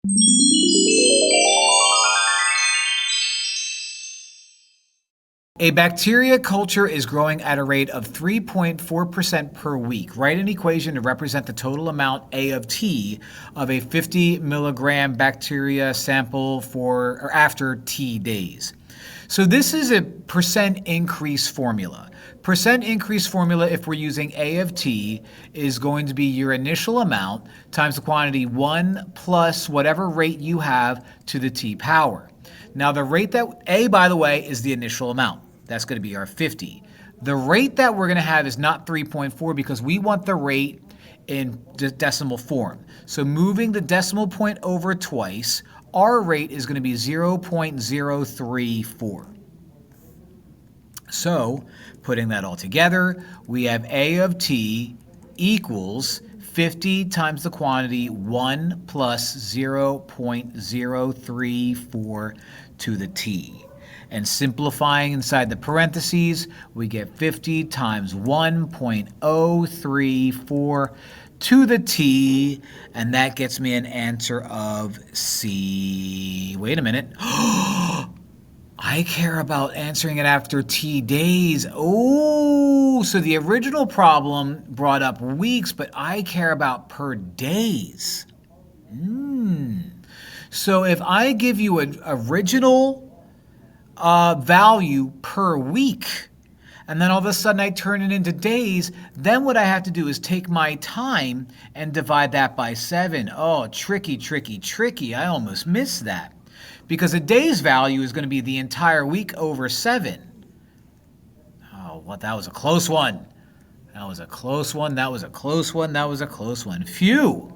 A bacteria culture is growing at a rate of 3.4% per week. Write an equation to represent the total amount A of T of a 50 milligram bacteria sample for or after T days. So this is a percent increase formula. Percent increase formula, if we're using A of T, is going to be your initial amount times the quantity 1 plus whatever rate you have to the T power. Now the rate that A, by the way, is the initial amount. That's going to be our 50. The rate that we're going to have is not 3.4 because we want the rate in decimal form. So moving the decimal point over twice, our rate is going to be 0.034. So putting that all together, we have A of T equals 50 times the quantity 1 plus 0.034 to the T. And simplifying inside the parentheses, we get 50 times 1.034 to the T, and that gets me an answer of C. Wait a minute. I care about answering it after T days. Oh, so the original problem brought up weeks, but I care about per days. So if I give you an original value per week, and then all of a sudden I turn it into days, then what I have to do is take my time and divide that by 7. Oh, tricky, tricky, tricky. I almost missed that. Because a day's value is going to be the entire week over 7. Oh, what? That was a close one. That was a close one. That was a close one. That was a close one. Phew.